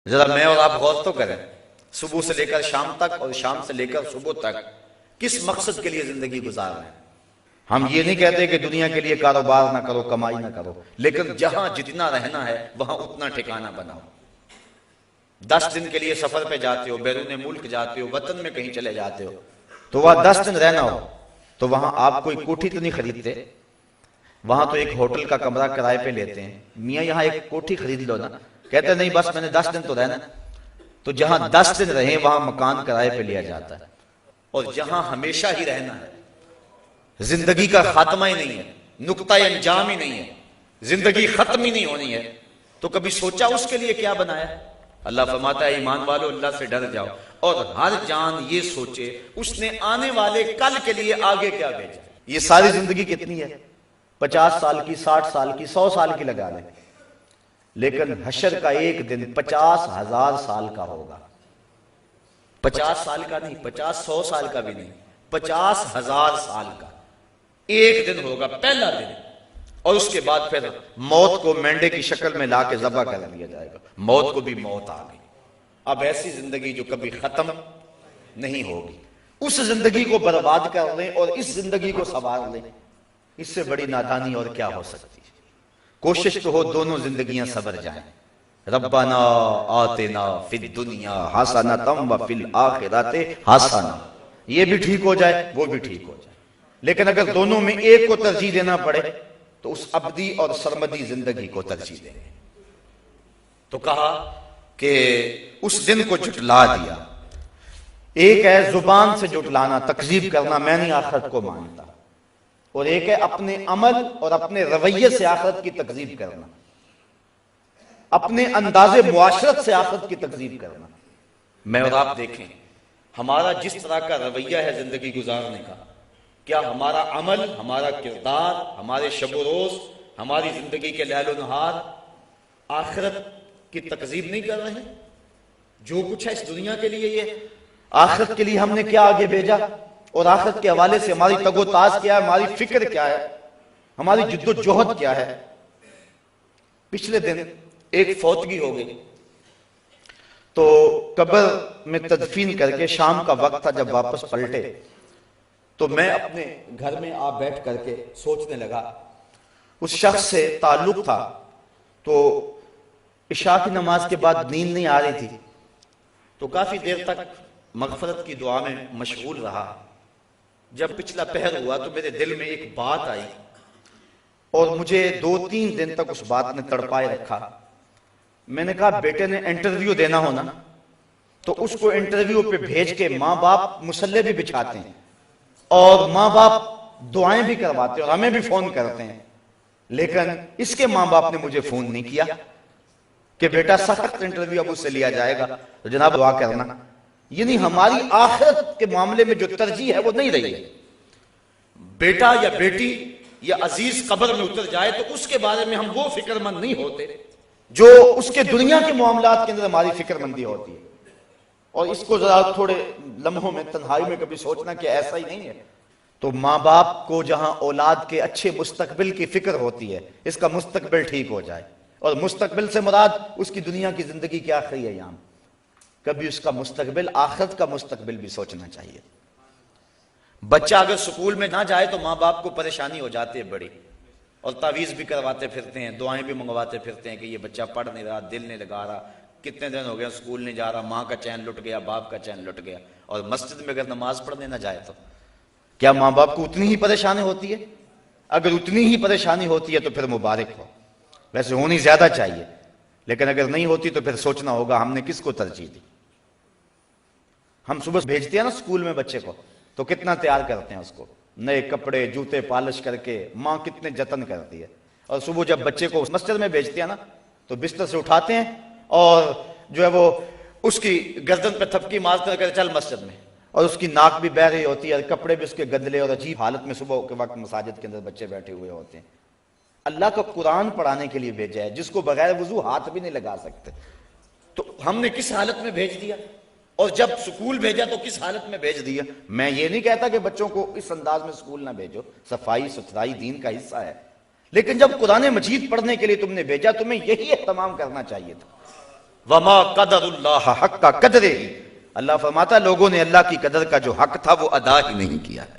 ذرا میں اور آپ غور تو کریں، صبح سے لے کر شام تک اور شام سے لے کر صبح تک کس مقصد کے لیے زندگی گزار رہے ہیں؟ ہم یہ نہیں کہتے کہ دنیا کے لیے کاروبار نہ کرو، کمائی نہ کرو، لیکن جہاں جتنا رہنا ہے وہاں اتنا ٹھکانہ بناؤ۔ 10 دن کے لیے سفر پہ جاتے ہو، بیرون ملک جاتے ہو، وطن میں کہیں چلے جاتے ہو، تو وہاں 10 دن رہنا ہو تو وہاں آپ کوئی کوٹھی تو نہیں خریدتے، وہاں تو ایک ہوٹل کا کمرہ کرائے پہ لیتے ہیں۔ میاں یہاں ایک کوٹھی خرید لو نا، کہتے نہیں بس میں نے 10 دن تو رہنا، تو جہاں 10 دن رہیں وہاں مکان کرائے پہ لیا جاتا ہے۔ اور جہاں ہمیشہ ہی رہنا ہے، زندگی کا خاتمہ ہی نہیں ہے، نقطہ انجام ہی نہیں ہے، زندگی ختم ہی نہیں ہونی ہے، تو کبھی سوچا اس کے لیے کیا بنایا؟ اللہ فرماتا ہے ایمان والو اللہ سے ڈر جاؤ اور ہر جان یہ سوچے اس نے آنے والے کل کے لیے آگے کیا بھیجا۔ یہ ساری زندگی کتنی ہے؟ 50 سال کی، 60 سال کی، 100 سال کی لگا لیں، لیکن حشر کا ایک دن 50,000 سال کا ہوگا۔ 50 سال کا نہیں، 100 سال کا بھی نہیں، 50,000 سال کا ایک دن ہوگا، پہلا دن، اور اس کے بعد پھر موت کو مینڈے کی شکل میں لا کے ذبح کر دیا جائے گا۔ موت کو بھی موت آ گئی، اب ایسی زندگی جو کبھی ختم نہیں ہوگی، اس زندگی کو برباد کر لیں اور اس زندگی کو سنوار لیں، اس سے بڑی نادانی اور کیا ہو سکتی ہے؟ کوشش تو ہو دونوں زندگیاں سنور جائیں، ربنا آتنا فی الدنیا حسنۃ وفی الآخرۃ حسنۃ، یہ بھی ٹھیک ہو جائے وہ بھی ٹھیک ہو جائے، لیکن اگر دونوں میں ایک کو ترجیح دینا پڑے تو اس ابدی اور سرمدی زندگی کو ترجیح دیں گے۔ تو کہا کہ اس دن کو جھٹلا دیا۔ ایک ہے زبان سے جھٹلانا، تکذیب کرنا، میں نہیں آخرت کو مانتا، اور ایک ہے اپنے عمل اور اپنے رویے سے آخرت کی تکذیب کرنا، اپنے انداز معاشرت سے آخرت کی تکذیب کرنا۔ میں اور آپ دیکھیں ہمارا جس طرح کا رویہ ہے زندگی گزارنے کا، کیا ہمارا عمل، ہمارا کردار، ہمارے شب و روز، ہماری زندگی کے لیل و نہار آخرت کی تکذیب نہیں کر رہے ہیں؟ جو کچھ ہے اس دنیا کے لیے یہ آخرت کے لیے ہم نے کیا آگے بھیجا، اور آخرت کے حوالے سے ہماری تگ و تاز کیا ہے، ہماری فکر کیا ہے، ہماری جد و جہد کیا ہے۔ پچھلے دن ایک فوتگی ہو گئی، تو قبر میں تدفین کر کے شام کا وقت تھا، جب واپس پلٹے تو میں اپنے گھر میں آ بیٹھ کر کے سوچنے لگا، اس شخص سے تعلق تھا تو عشاء کی نماز کے بعد نیند نہیں آ رہی تھی، تو کافی دیر تک مغفرت کی دعا میں مشغول رہا۔ جب پچھلا پہر ہوا تو میرے دل میں ایک بات آئی، اور مجھے 2-3 دن تک اس بات نے تڑپائے رکھا۔ میں نے کہا بیٹے نے انٹرویو دینا ہونا تو اس کو انٹرویو پہ بھیج کے ماں باپ مصلے بھی بچھاتے ہیں اور ماں باپ دعائیں بھی کرواتے ہیں اور ہمیں بھی فون کرتے ہیں، لیکن اس کے ماں باپ نے مجھے فون نہیں کیا کہ بیٹا سخت انٹرویو اب اس سے لیا جائے گا تو جناب دعا کرنا۔ یعنی ہماری آخرت کے معاملے میں جو ترجیح ہے وہ نہیں رہی ہے۔ بیٹا یا بیٹی یا عزیز قبر میں اتر جائے تو اس کے بارے میں ہم وہ فکر مند نہیں ہوتے جو اس کے دنیا کے معاملات کے اندر ہماری فکر مندی ہوتی ہے۔ اور اس کو ذرا تھوڑے لمحوں میں تنہائی میں کبھی سوچنا کہ ایسا ہی نہیں ہے۔ تو ماں باپ کو جہاں اولاد کے اچھے مستقبل کی فکر ہوتی ہے، اس کا مستقبل ٹھیک ہو جائے، اور مستقبل سے مراد اس کی دنیا کی زندگی کے آخری ایام، کبھی اس کا مستقبل، آخرت کا مستقبل بھی سوچنا چاہیے۔ بچہ اگر سکول میں نہ جائے تو ماں باپ کو پریشانی ہو جاتی ہے بڑی، اور تعویذ بھی کرواتے پھرتے ہیں، دعائیں بھی منگواتے پھرتے ہیں کہ یہ بچہ پڑھ نہیں رہا، دل نہیں لگا رہا، کتنے دن ہو گیا سکول نہیں جا رہا، ماں کا چین لٹ گیا، باپ کا چین لٹ گیا۔ اور مسجد میں اگر نماز پڑھنے نہ جائے تو کیا ماں باپ کو اتنی ہی پریشانی ہوتی ہے؟ اگر اتنی ہی پریشانی ہوتی ہے تو پھر مبارک ہو، ویسے ہونی زیادہ چاہیے، لیکن اگر نہیں ہوتی تو پھر سوچنا ہوگا ہم نے کس کو ترجیح دی۔ ہم صبح بھیجتے ہیں نا سکول میں بچے کو تو کتنا تیار کرتے ہیں اس کو، نئے کپڑے جوتے پالش کر کے، ماں کتنے جتن کرتی ہے، اور صبح جب بچے کو مسجد میں بھیجتے ہیں نا تو بستر سے اٹھاتے ہیں اور جو ہے وہ اس کی گردن پہ تھپکی مارتے ہیں، چل مسجد میں، اور اس کی ناک بھی بہہ رہی ہوتی ہے، کپڑے بھی اس کے گندلے اور عجیب حالت میں صبح کے وقت مساجد کے اندر بچے بیٹھے ہوئے ہوتے ہیں۔ اللہ کا قرآن پڑھانے کے لیے بھیجا ہے جس کو بغیر وضو ہاتھ بھی نہیں لگا سکتے، تو ہم نے کس حالت میں بھیج دیا، اور جب سکول بھیجا تو کس حالت میں بھیج دیا۔ میں یہ نہیں کہتا کہ بچوں کو اس انداز میں سکول نہ بھیجو، صفائی ستھرائی دین کا حصہ ہے، لیکن جب قرآن مجید پڑھنے کے لیے تم نے بھیجا تمہیں یہی اہتمام کرنا چاہیے تھا۔ وما قدر اللہ حق قدرہ، اللہ فرماتا لوگوں نے اللہ کی قدر کا جو حق تھا وہ ادا ہی نہیں کیا ہے۔